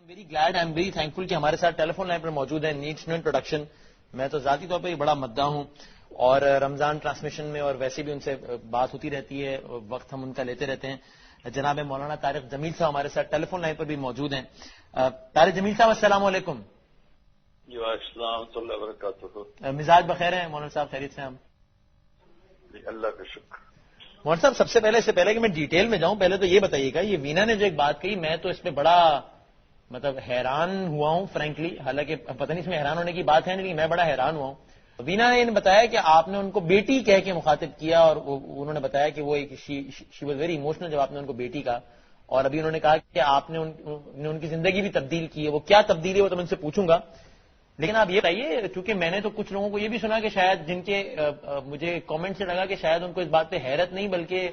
Very glad, I am very thankful کہ ہمارے ساتھ ٹیلی فون لائن پر موجود ہیں نیڈس نو انٹروڈکشن. میں تو ذاتی طور پہ یہ بڑا مداح ہوں اور رمضان ٹرانسمیشن میں اور ویسے بھی ان سے بات ہوتی رہتی ہے، وقت ہم ان کا لیتے رہتے ہیں. جناب مولانا طارق جمیل صاحب ہمارے ساتھ ٹیلی فون لائن پر بھی موجود ہیں. طارق جمیل صاحب السلام علیکم. جی السلام ورحمۃ اللہ وبرکاتہ. مزاج بخیر ہیں مولانا صاحب؟ خیریت سے ہیں ہم؟ اللہ کا شکر. مولانا صاحب سب سے پہلے کہ میں ڈیٹیل میں جاؤں، پہلے تو یہ بتائیے گا، یہ وینا نے جو ایک بات کہی میں تو اس پہ بڑا حیران ہوا ہوں فرینکلی، حالانکہ پتہ نہیں اس میں حیران ہونے کی بات ہے لیکن میں بڑا حیران ہوا ہوں. وینا نے بتایا کہ آپ نے ان کو بیٹی کہہ کے مخاطب کیا اور انہوں نے بتایا کہ وہ شی واز ویری ایموشنل جب آپ نے ان کو بیٹی کہا، اور ابھی انہوں نے کہا کہ آپ نے ان کی زندگی بھی تبدیل کی ہے. وہ کیا تبدیلی ہے وہ تو میں ان سے پوچھوں گا، لیکن آپ یہ بتائیے، چونکہ میں نے تو کچھ لوگوں کو یہ بھی سنا کہ شاید جن کے مجھے کامنٹ سے لگا کہ شاید ان کو اس بات پہ حیرت نہیں بلکہ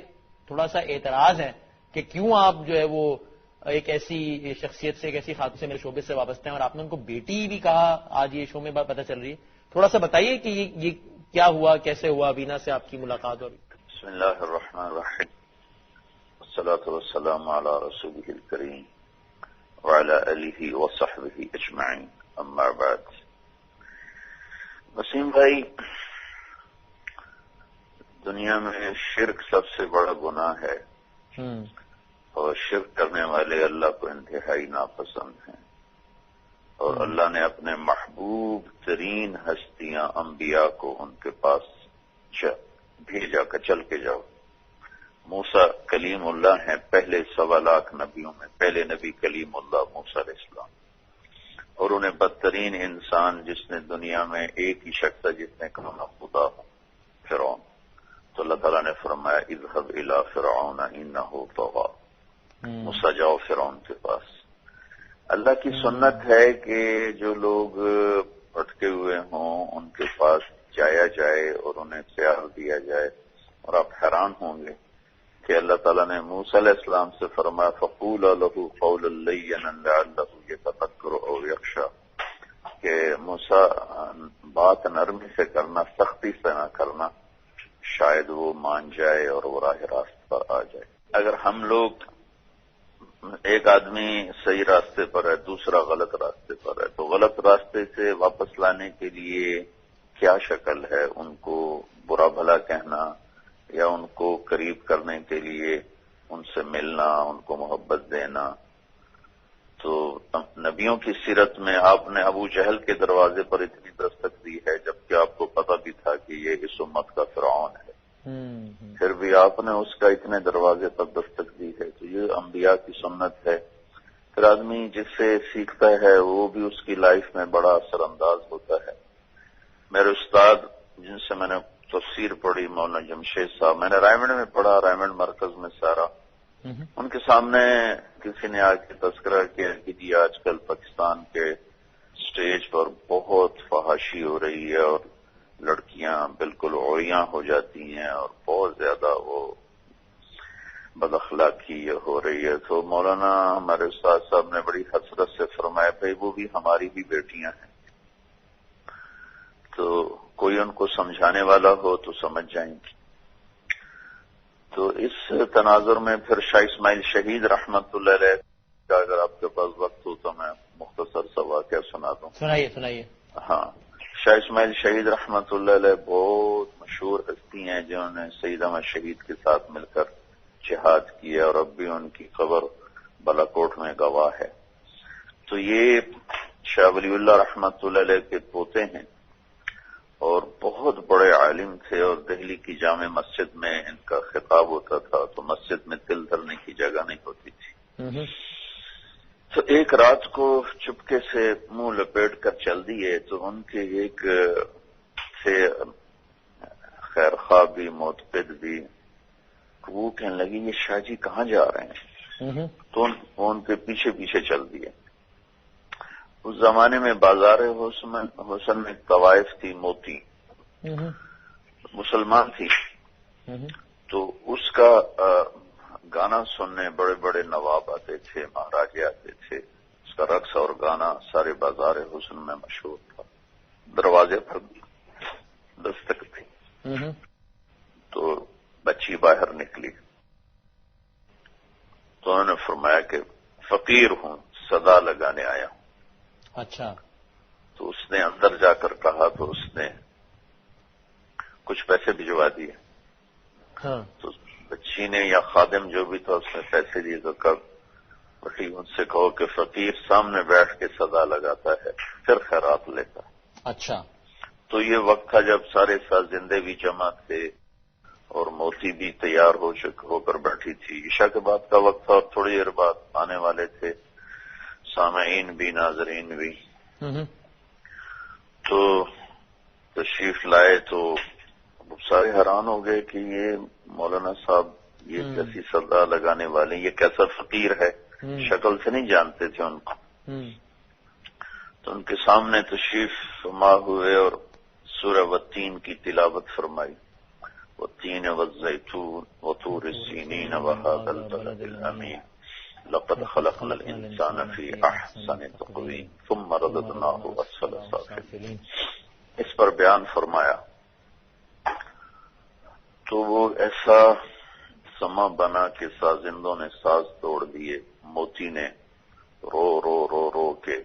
تھوڑا سا اعتراض ہے کہ کیوں آپ جو ہے وہ ایک ایسی شخصیت سے، ایک ایسی خاتون سے میرے شعبے سے وابستہ ہیں اور آپ نے ان کو بیٹی بھی کہا. آج یہ شو میں بات پتہ چل رہی ہے، تھوڑا سا بتائیے کہ یہ کیا ہوا، کیسے ہوا وینا سے آپ کی ملاقات ہوئی. بسم اللہ الرحمن الرحیم، والصلاة والسلام علی رسولہ الکریم وعلی آلہ وصحبہ اجمعین، اما بعد. وسیم بھائی، دنیا میں شرک سب سے بڑا گناہ ہے اور شرک کرنے والے اللہ کو انتہائی ناپسند ہیں، اور اللہ نے اپنے محبوب ترین ہستیاں انبیاء کو ان کے پاس بھیجا کہ چل کے جاؤ. موسیٰ کلیم اللہ ہیں، پہلے 1.25 لاکھ نبیوں میں پہلے نبی کلیم اللہ موسیٰ علیہ السلام، اور انہیں بدترین انسان جس نے دنیا میں ایک ہی شخص ہے جس نے کہا خدا ہوں، فرعون. تو اللہ تعالیٰ نے فرمایا اذهب الى فرعون انه طغى، موسیٰ جاؤ فرعون کے پاس. اللہ کی سنت ہے کہ جو لوگ بھٹکے ہوئے ہوں ان کے پاس جایا جائے اور انہیں پیار دیا جائے. اور آپ حیران ہوں گے کہ اللہ تعالیٰ نے موسیٰ علیہ السلام سے فرمایا فَقُولَا لَهُ قَوْلًا لَيِّنًا لَعَلَّهُ يَتَذَكَّرُ أَوْ يَخْشَىٰ، کہ موسیٰ بات نرمی سے کرنا، سختی سے نہ کرنا، شاید وہ مان جائے اور وہ راہ راست پر آ جائے. اگر ہم لوگ ایک آدمی صحیح راستے پر ہے، دوسرا غلط راستے پر ہے، تو غلط راستے سے واپس لانے کے لیے کیا شکل ہے؟ ان کو برا بھلا کہنا یا ان کو قریب کرنے کے لیے ان سے ملنا، ان کو محبت دینا. تو نبیوں کی سیرت میں آپ نے ابو جہل کے دروازے پر اتنی دستک دی ہے جبکہ آپ کو پتہ بھی تھا کہ یہ اس امت کا فرعون ہے، پھر بھی آپ نے اس کا اتنے دروازے پر دستک دی ہے. تو یہ انبیاء کی سنت ہے. پھر آدمی جس سے سیکھتا ہے وہ بھی اس کی لائف میں بڑا اثر انداز ہوتا ہے. میرے استاد جن سے میں نے تفسیر پڑھی مولانا جمشید صاحب، میں نے رائمنڈ میں پڑھا، رائمنڈ مرکز میں سارا. ان کے سامنے کسی نے آ کے تذکرہ کیا کہ جی آج کل پاکستان کے سٹیج پر بہت فحاشی ہو رہی ہے اور لڑکیاں بالکل عوریاں ہو جاتی ہیں اور بہت زیادہ وہ بد اخلاقی ہو رہی ہے. تو مولانا ہمارے استاد صاحب نے بڑی حسرت سے فرمایا بھائی وہ بھی ہماری بھی بیٹیاں ہیں، تو کوئی ان کو سمجھانے والا ہو تو سمجھ جائیں گے. تو اس تناظر میں پھر شاہ اسماعیل شہید رحمت اللہ علیہ کا اگر آپ کے پاس وقت ہو تو میں مختصر سا واقعہ سنا دوں. سنائیے. ہاں، شاہ اسماعیل شہید رحمت اللہ علیہ بہت مشہور ہستی ہیں جنہوں نے سید احمد شہید کے ساتھ مل کر جہاد کیا اور اب بھی ان کی قبر بالاکوٹ میں گواہ ہے. تو یہ شاہ ولی اللہ رحمت اللہ علیہ کے پوتے ہیں اور بہت بڑے عالم تھے، اور دہلی کی جامع مسجد میں ان کا خطاب ہوتا تھا تو مسجد میں تل دھرنے کی جگہ نہیں ہوتی تھی. تو ایک رات کو چپکے سے منہ لپیٹ کر چل دیے تو ان کے ایک تھے خیر خواہ بھی معتقد بھی، وہ کہنے لگی یہ شاہ جی کہاں جا رہے ہیں؟ تو ان کے پیچھے پیچھے چل دیے. اس زمانے میں بازار حسن میں طوائف تھی، موتی مسلمان تھی، تو اس کا گانا سننے بڑے بڑے نواب آتے تھے، مہاراجے آتے تھے. اس کا رقص اور گانا سارے بازار حسن میں مشہور تھا. دروازے پر دستک تھی تو بچی باہر نکلی تو انہوں نے فرمایا کہ فقیر ہوں، صدا لگانے آیا ہوں. اچھا. تو اس نے اندر جا کر کہا تو اس نے کچھ پیسے بھجوا دیے. ہاں. تو بچی نے یا خادم جو بھی تھا اس نے پیسے دیے. تو کب بٹی ان سے کہو کہ فقیر سامنے بیٹھ کے صدا لگاتا ہے پھر خیرات لیتا ہے. اچھا. تو یہ وقت تھا جب سارے ساتھ زندے بھی جمع تھے اور موتی بھی تیار ہو کر بیٹھی تھی. عشاء کے بعد کا وقت تھا اور تھوڑی دیر بعد آنے والے تھے سامعین بھی ناظرین بھی. تو تشریف لائے تو سارے حیران ہو گئے کہ یہ مولانا صاحب یہ کیسی صدا لگانے والے, یہ کیسا فقیر ہے. شکل سے نہیں جانتے تھے ان کو. تو ان کے سامنے تشریف فرما ہوئے اور سورہ والتین کی تلاوت فرمائی. والتین والزیتون وطور السینین وهذا البلد الامین لقد خلقنا الانسان فی احسن تقویم ثم رددناه اسفل سافلین. اس پر بیان فرمایا تو وہ ایسا سما بنا کہ سازندوں نے ساز توڑ دیے. موتی نے رو رو رو رو کے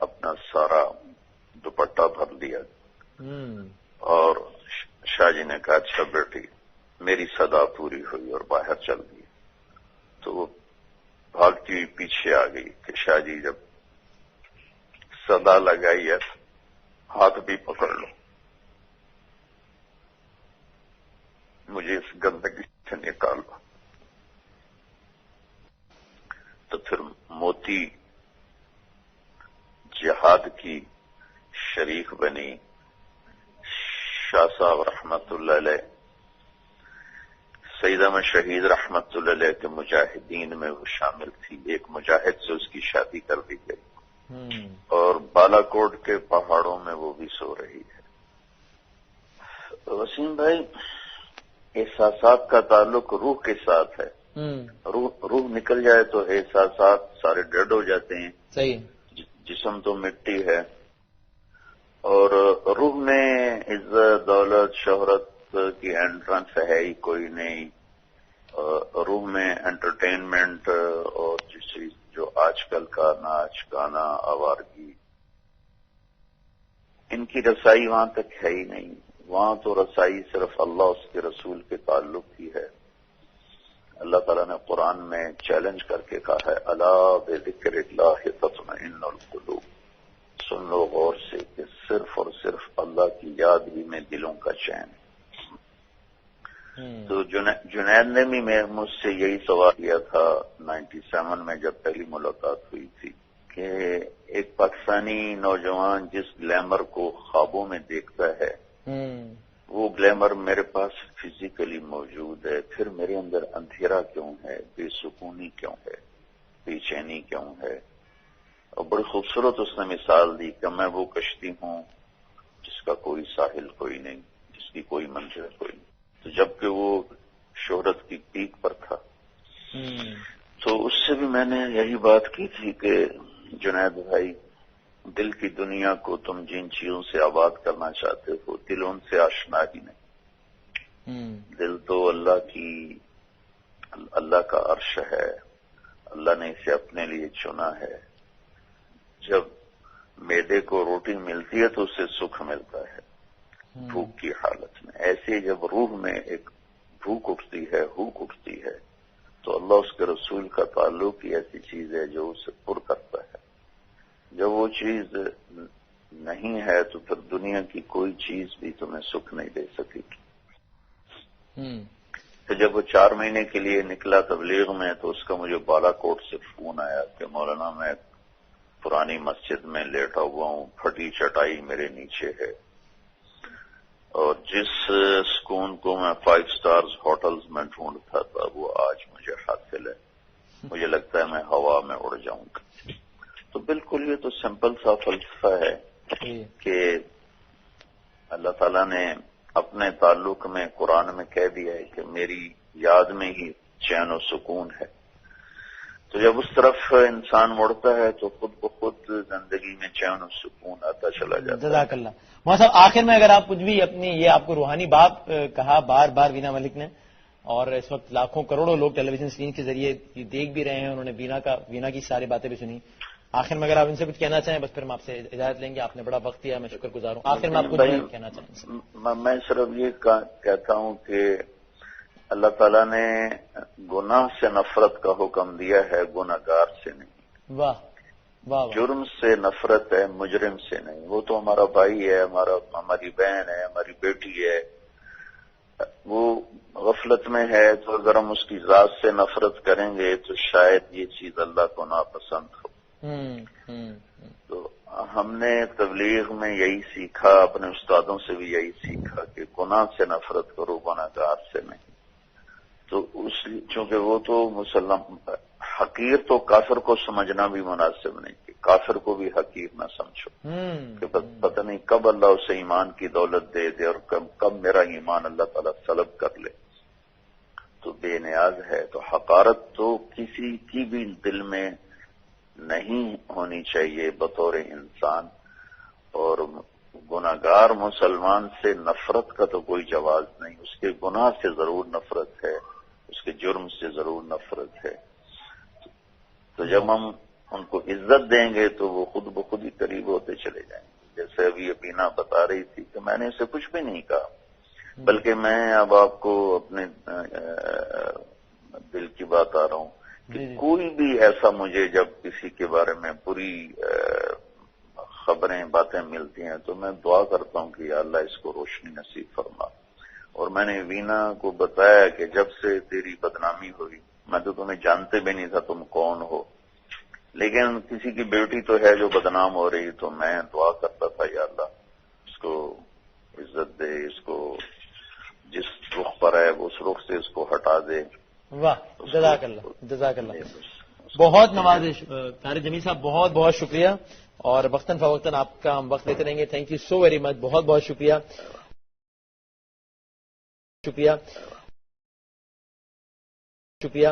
اپنا سارا دوپٹہ بھر لیا اور شاہ جی نے کہا اچھا بیٹی میری صدا پوری ہوئی اور باہر چل گئی. تو وہ بھاگتی ہوئی پیچھے آ گئی کہ شاہ جی جب صدا لگائی ہے ہاتھ بھی پکڑ لو, مجھے اس گندگی سے نکالو. تو پھر موتی جہاد کی شریک بنی. شاہ صاحب رحمت اللہ علیہ سید احمد شہید رحمت اللہ علیہ کے مجاہدین میں وہ شامل تھی. ایک مجاہد سے اس کی شادی کر دی گئی اور بالا کوٹ کے پہاڑوں میں وہ بھی سو رہی ہے. وسیم بھائی احساسات کا تعلق روح کے ساتھ ہے. روح نکل جائے تو احساسات سارے ڈیڈ ہو جاتے ہیں. صحیح. جسم تو مٹی ہے اور روح میں عزت دولت شہرت کی انٹرنس ہے ہی کوئی نہیں. روح میں انٹرٹینمنٹ اور جو آج کل کا ناچ گانا آوارگی ان کی رسائی وہاں تک ہے ہی نہیں. وہاں تو رسائی صرف اللہ اس کے رسول کے تعلق ہی ہے. اللہ تعالیٰ نے قرآن میں چیلنج کر کے کہا ہے الا بذکر اللہ تطمئن القلوب. سن لو غور سے کہ صرف اور صرف اللہ کی یاد ہی میں دلوں کا چین ہے. تو جنید نے بھی مجھ سے یہی سوال کیا تھا 97 میں جب پہلی ملاقات ہوئی تھی کہ ایک پاکستانی نوجوان جس گلیمر کو خوابوں میں دیکھتا ہے وہ گلیمر میرے پاس فزیکلی موجود ہے, پھر میرے اندر اندھیرا کیوں ہے, بے سکونی کیوں ہے, بے چینی کیوں ہے. اور بڑی خوبصورت اس نے مثال دی کہ میں وہ کشتی ہوں جس کا کوئی ساحل کوئی نہیں, جس کی کوئی منزل کوئی نہیں. تو جبکہ وہ شہرت کی پیک پر تھا. تو اس سے بھی میں نے یہی بات کی تھی کہ جنید بھائی دل کی دنیا کو تم جن چیزوں سے آباد کرنا چاہتے ہو دل ان سے آشنا ہی نہیں. دل تو اللہ کا عرش ہے, اللہ نے اسے اپنے لیے چنا ہے. جب معدے کو روٹی ملتی ہے تو اسے سکھ ملتا ہے بھوک کی حالت میں. ایسے جب روح میں ایک بھوک اٹھتی ہے ہوک اٹھتی ہے تو اللہ اس کے رسول کا تعلق ہی ایسی چیز ہے جو اسے پر کرتا ہے. جب وہ چیز نہیں ہے تو پھر دنیا کی کوئی چیز بھی تمہیں سکھ نہیں دے سکے گی. تو جب وہ 4 مہینے کے لیے نکلا تبلیغ میں تو اس کا مجھے بالا کوٹ سے فون آیا کہ مولانا میں پرانی مسجد میں لیٹا ہوا ہوں, پھٹی چٹائی میرے نیچے ہے اور جس سکون کو میں 5 سٹارز ہوٹلز میں ڈھونڈتا تھا وہ آج مجھے حاصل ہے. مجھے لگتا ہے میں ہوا میں اڑ جاؤں گا. تو بالکل یہ تو سمپل سا فلسفہ ہے کہ اللہ تعالیٰ نے اپنے تعلق میں قرآن میں کہہ دیا ہے کہ میری یاد میں ہی چین و سکون ہے. تو جب اس طرف انسان مڑتا ہے تو خود بخود زندگی میں چین و سکون آتا چلا جاتا ہے. جزاک اللہ. مولانا صاحب آخر میں اگر آپ کچھ بھی اپنی یہ آپ کو روحانی بات کہا بار بار وینا ملک نے, اور اس وقت لاکھوں کروڑوں لوگ ٹیلی ویژن اسکرین کے ذریعے دیکھ بھی رہے ہیں. انہوں نے وینا کی ساری باتیں بھی سنی. آخر میں اگر آپ ان سے کچھ کہنا چاہیں بس پھر ہم آپ سے اجازت لیں گے. آپ نے بڑا وقت دیا, میں شکر گزار ہوں. آخر میں آپ کچھ کہنا چاہیں؟ میں صرف یہ کہتا ہوں کہ اللہ تعالیٰ نے گناہ سے نفرت کا حکم دیا ہے, گناہ گار سے نہیں. واہ واہ. جرم سے نفرت ہے, مجرم سے نہیں. وہ تو ہمارا بھائی ہے, ہماری بہن ہے, ہماری بیٹی ہے. وہ غفلت میں ہے تو اگر ہم اس کی ذات سے نفرت کریں گے تو شاید یہ چیز اللہ کو ناپسند ہو. تو ہم نے تبلیغ میں یہی سیکھا, اپنے استادوں سے بھی یہی سیکھا کہ گناہ سے نفرت کرو, گناہ گار سے نہیں. تو چونکہ وہ تو مسلم حقیر تو کافر کو سمجھنا بھی مناسب نہیں کہ کافر کو بھی حقیر نہ سمجھو کہ پتہ نہیں کب اللہ اسے ایمان کی دولت دے دے اور کب میرا ایمان اللہ تعالیٰ سلب کر لے. تو بے نیاز ہے. تو حقارت تو کسی کی بھی دل میں نہیں ہونی چاہیے بطور انسان. اور گناہگار مسلمان سے نفرت کا تو کوئی جواز نہیں. اس کے گناہ سے ضرور نفرت ہے, اس کے جرم سے ضرور نفرت ہے. تو جب ہم ان کو عزت دیں گے تو وہ خود بخود ہی قریب ہوتے چلے جائیں گے. جیسے ابھی ابینا بتا رہی تھی کہ میں نے اسے کچھ بھی نہیں کہا, بلکہ میں اب آپ کو اپنے دل کی بات آ رہا ہوں کہ کوئی بھی ایسا مجھے جب کسی کے بارے میں بری خبریں باتیں ملتی ہیں تو میں دعا کرتا ہوں کہ یا اللہ اس کو روشنی نصیب فرما. اور میں نے وینا کو بتایا کہ جب سے تیری بدنامی ہوئی میں تو تمہیں جانتے بھی نہیں تھا تم کون ہو, لیکن کسی کی بیٹی تو ہے جو بدنام ہو رہی, تو میں دعا کرتا تھا یا اللہ اس کو عزت دے, اس کو جس رخ پر ہے اس رخ سے اس کو ہٹا دے. واہ, جزاک اللہ, جزاک اللہ. بہت نوازش طارق جمیل صاحب, بہت بہت شکریہ. اور وقتاً فوقتاً آپ کا ہم وقت لیتے رہیں گے. Thank you so very much, بہت بہت شکریہ. شکریہ.